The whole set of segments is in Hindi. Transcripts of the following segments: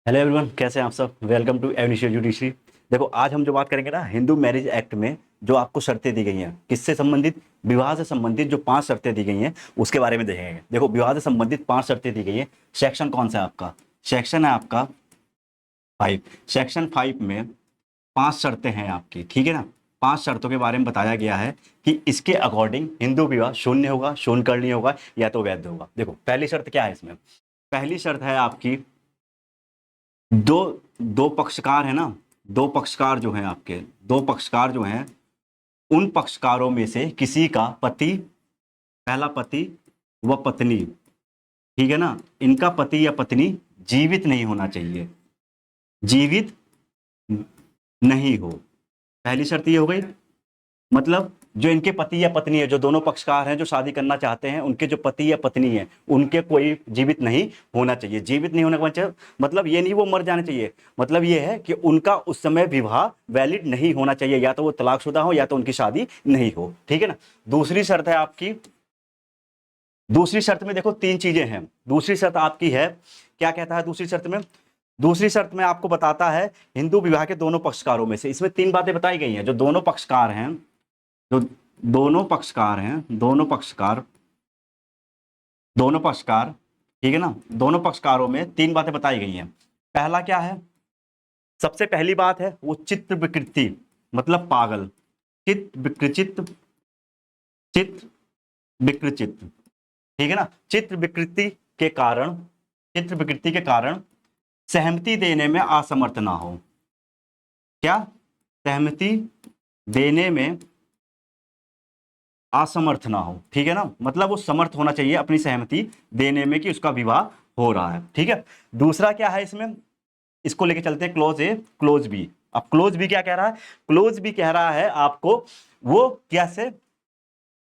हेलो एवरीवन, कैसे हैं आप सब। वेलकम टू एवनिशियल जुडिशरी। देखो, आज हम जो बात करेंगे ना, हिंदू मैरिज एक्ट में जो आपको शर्तें दी गई हैं, किससे संबंधित, विवाह से संबंधित जो 5 शर्तें दी गई हैं उसके बारे में देखेंगे। देखो, विवाह से संबंधित 5 शर्तें दी गई हैं। सेक्शन कौन सा है आपका? सेक्शन है आपका 5। सेक्शन 5 में 5 शर्तें हैं आपकी, ठीक है ना। 5 शर्तों के बारे में बताया गया है कि इसके अकॉर्डिंग हिंदू विवाह शून्य होगा, शून्य करनीय होगा, या तो वैध होगा। देखो, पहली शर्त क्या है इसमें? पहली शर्त है आपकी, दो दो पक्षकार है ना, दो पक्षकार जो हैं आपके, दो पक्षकार जो हैं, उन पक्षकारों में से किसी का पति, पहला पति व पत्नी, ठीक है ना, इनका पति या पत्नी जीवित नहीं होना चाहिए, जीवित नहीं हो। पहली शर्त ये हो गई। मतलब जो इनके पति या पत्नी है, जो दोनों पक्षकार हैं जो शादी करना चाहते हैं, उनके जो पति या पत्नी है, उनके कोई जीवित नहीं होना चाहिए। जीवित नहीं होने का मतलब ये नहीं वो मर जाने चाहिए, मतलब ये है कि उनका उस समय विवाह वैलिड नहीं होना चाहिए, या तो वो तलाकशुदा हो या तो उनकी शादी नहीं हो, ठीक है ना। दूसरी शर्त है आपकी, दूसरी शर्त में देखो 3 चीजें हैं। दूसरी शर्त आपकी है, क्या कहता है दूसरी शर्त में? दूसरी शर्त में आपको बताता है हिंदू विवाह के दोनों पक्षकारों में से, इसमें 3 बातें बताई गई हैं। जो दोनों पक्षकार हैं, जो दोनों पक्षकार हैं, दोनों पक्षकार, ठीक है ना, दोनों पक्षकारों में 3 बातें बताई गई हैं। पहला क्या है? सबसे पहली बात है वो चित्त विकृति, मतलब पागल, चित्त विकृचित, चित्त विकृचित, ठीक है ना। चित्त विकृति के कारण, चित्त विकृति के कारण सहमति देने में असमर्थ ना हो। क्या? सहमति देने में असमर्थ ना हो, ठीक है ना। मतलब वो समर्थ होना चाहिए अपनी सहमति देने में कि उसका विवाह हो रहा है, ठीक है। दूसरा क्या है इसमें, इसको लेके चलते हैं क्लोज ए क्लोज बी। अब क्लोज बी क्या कह रहा है? क्लोज बी कह रहा है आपको, वो कैसे,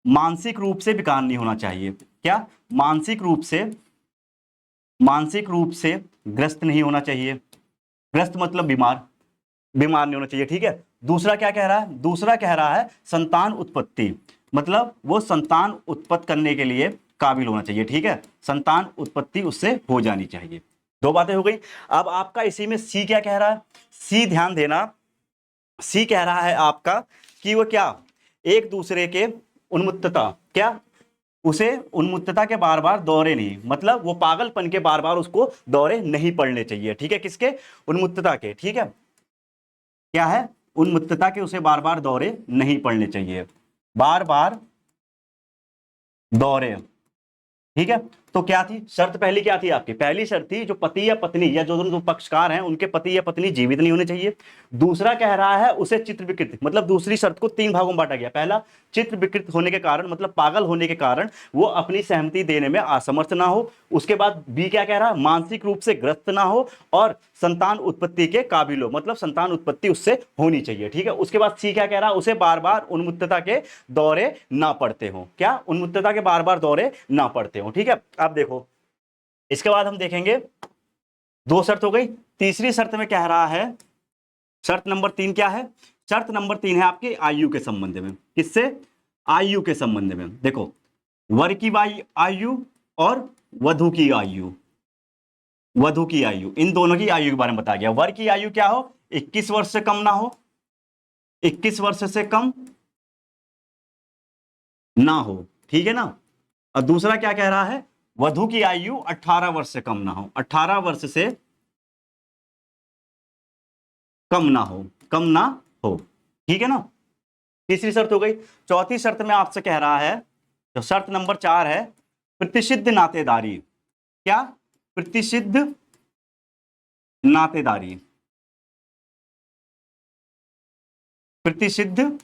मानसिक रूप से विकार नहीं होना चाहिए। क्या? मानसिक रूप से, मानसिक रूप से ग्रस्त नहीं होना चाहिए। ग्रस्त मतलब बीमार, बीमार नहीं होना चाहिए, ठीक है। दूसरा क्या कह रहा है? दूसरा कह रहा है संतान उत्पत्ति, मतलब वो संतान उत्पत्ति करने के लिए काबिल होना चाहिए, ठीक है। संतान उत्पत्ति उससे हो जानी चाहिए। 2 बातें हो गई। अब आपका इसी में सी क्या कह रहा है? सी ध्यान देना, सी कह रहा है आपका कि वो क्या, एक दूसरे के उन्मुत्तता, क्या, उसे उन्मुत्तता के बार बार दौरे नहीं, मतलब वो पागलपन के बार बार उसको दौरे नहीं पड़ने चाहिए, ठीक है। किसके? उन्मुत्तता के, ठीक है। क्या है? उन्मुत्तता के उसे बार बार दौरे नहीं पड़ने चाहिए, बार बार दौरे, ठीक है। तो क्या थी शर्त? पहली क्या थी आपकी? पहली शर्त थी जो पति या पत्नी या जो दोनों पक्षकार हैं उनके पति या पत्नी जीवित नहीं होने चाहिए। दूसरा कह रहा है उसे चित्त विकृत, मतलब दूसरी शर्त को 3 भागों में बांटा गया। पहला, चित्त विकृत होने के कारण, मतलब पागल होने के कारण वो अपनी सहमति देने में असमर्थ ना हो। उसके बाद बी क्या कह रहा है? मानसिक रूप से ग्रस्त ना हो और संतान उत्पत्ति के काबिल हो, मतलब संतान उत्पत्ति उससे होनी चाहिए, ठीक है। उसके बाद सी क्या कह रहा है? उसे बार बार उन्मुत्तता के दौरे ना पड़ते हो। क्या? उन्मुत्तता के बार बार दौरे ना पड़ते हो, ठीक है। अब देखो, इसके बाद हम देखेंगे, 2 शर्त हो गई। तीसरी शर्त में कह रहा है, शर्त नंबर 3 क्या है? शर्त नंबर 3 है आपकी आयु के संबंध में। किससे? आयु के संबंध में। देखो, वर की आयु और वधु की आयु, वधु की आयु, इन दोनों की आयु के बारे में बताया गया। वर की आयु क्या हो? 21 वर्ष से कम ना हो, 21 वर्ष से कम ना हो, ठीक है ना। और दूसरा क्या कह रहा है? वधु की आयु 18 वर्ष से कम ना हो, 18 वर्ष से कम ना हो, कम ना हो, ठीक है ना। तीसरी शर्त हो गई। चौथी शर्त में आपसे कह रहा है, तो शर्त नंबर 4 है प्रतिसिद्ध नातेदारी। क्या? प्रतिसिद्ध नातेदारी, प्रतिसिद्ध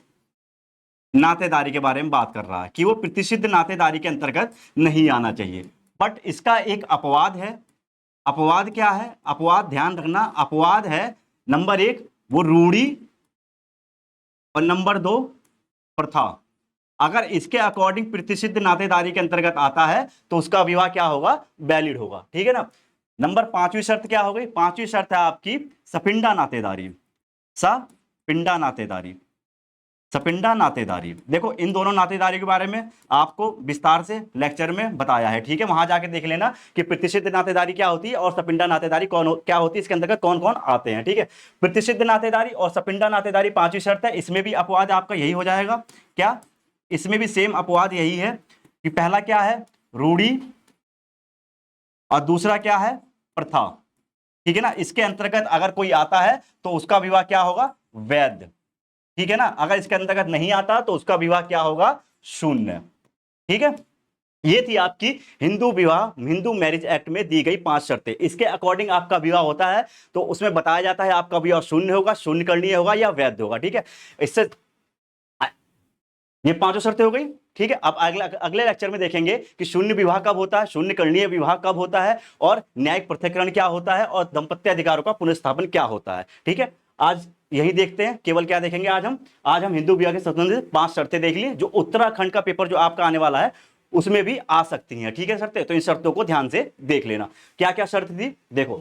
नातेदारी के बारे में बात कर रहा है कि वो प्रतिसिद्ध नातेदारी के अंतर्गत नहीं आना चाहिए। बट इसका एक अपवाद है। अपवाद क्या है? अपवाद ध्यान रखना, अपवाद है नंबर 1 वो रूढ़ी, और नंबर 2 प्रथा। अगर इसके अकॉर्डिंग प्रतिसिद्ध नातेदारी के अंतर्गत आता है तो उसका विवाह क्या होगा? वैलिड होगा, ठीक है ना। नंबर 5वीं शर्त क्या हो गई? 5वीं शर्त है आपकी सपिंडा नातेदारी, सपिंडा नातेदारी, सपिंडा नातेदारी, देखो इन दोनों नातेदारी के बारे में आपको विस्तार से लेक्चर में बताया है, ठीक है, वहां जाके देख लेना कि प्रतिषिद्ध नातेदारी क्या होती है और सपिंडा नातेदारी क्या होती है, इसके अंतर्गत कौन कौन आते हैं, ठीक है। प्रतिषिद्ध नातेदारी और सपिंडा नातेदारी पांचवी शर्त है, इसमें भी अपवाद आपका यही हो जाएगा, क्या इसमें भी सेम अपवाद यही है कि पहला क्या है, रूढ़ी, और दूसरा क्या है, प्रथा, ठीक है ना। इसके अंतर्गत अगर कोई आता है तो उसका विवाह क्या होगा, वैध, ठीक है ना। अगर इसके अंतर्गत नहीं आता तो उसका विवाह क्या होगा, शून्य, ठीक है। ये थी आपकी हिंदू विवाह, हिंदू मैरिज एक्ट में दी गई 5 शर्तें। इसके अकॉर्डिंग आपका विवाह होता है तो उसमें बताया जाता है आपका विवाह शून्य होगा, शून्य करणीय होगा या वैध होगा, ठीक है। इससे ये 5 शर्तें हो गई, ठीक है। अब अगले लेक्चर में देखेंगे कि शून्य विवाह कब होता है, शून्य करणीय विवाह कब होता है, और न्यायिक पृथक्करण क्या होता है, और दाम्पत्य अधिकारों का पुनर्स्थापन क्या होता है, ठीक है। आज यही देखते हैं, केवल क्या देखेंगे आज हम हिंदू विवाह के संबंधित 5 शर्तें देख लिए, जो उत्तराखंड का पेपर जो आपका आने वाला है उसमें भी आ सकती हैं, ठीक है शर्तें। तो इन शर्तों को ध्यान से देख लेना। क्या क्या शर्त थी, देखो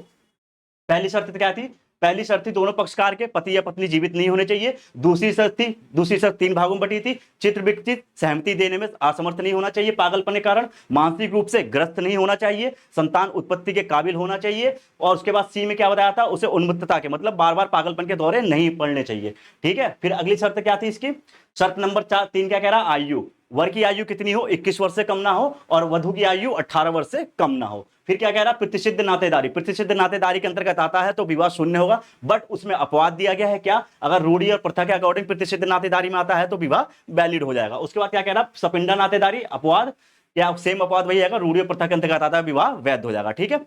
पहली शर्त क्या थी, पहली शर्त थी दोनों पक्षकार के पति या पत्नी जीवित नहीं होने चाहिए। दूसरी शर्त 3 भागों में बटी थी, चित्र विकसित, सहमति देने में असमर्थ नहीं होना चाहिए पागलपन के कारण, मानसिक रूप से ग्रस्त नहीं होना चाहिए, संतान उत्पत्ति के काबिल होना चाहिए, और उसके बाद सी में क्या बताया था, उसे उन्मत्तता के मतलब बार बार पागलपन के दौरे नहीं पड़ने चाहिए, ठीक है। फिर अगली शर्त क्या थी इसकी, शर्त नंबर 3 क्या कह रहा, आयु, वर की आयु कितनी हो, 21 वर्ष से कम ना हो, और वधु की आयु 18 वर्ष से कम ना हो। फिर क्या कह रहा, प्रतिषिद्ध नातेदारी, प्रतिषिद्ध नातेदारी के अंतर्गत आता है तो विवाह शून्य होगा, बट उसमें अपवाद दिया गया है, क्या, अगर रूढ़ी और प्रथा के अकॉर्डिंग प्रतिषिद्ध नातेदारी में आता है तो विवाह वैलिड हो जाएगा। उसके बाद क्या कह रहा, सपिंडा नातेदारी अपवाद, या सेम अपवाद वही है, रूढ़ी और प्रथा के अंतर्गत आता है विवाह वैध हो जाएगा, ठीक है।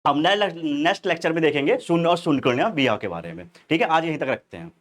हम नेक्स्ट लेक्चर में देखेंगे शून्य और शून्य करणीय विवाह के बारे में, ठीक है। आज यहीं तक रखते हैं।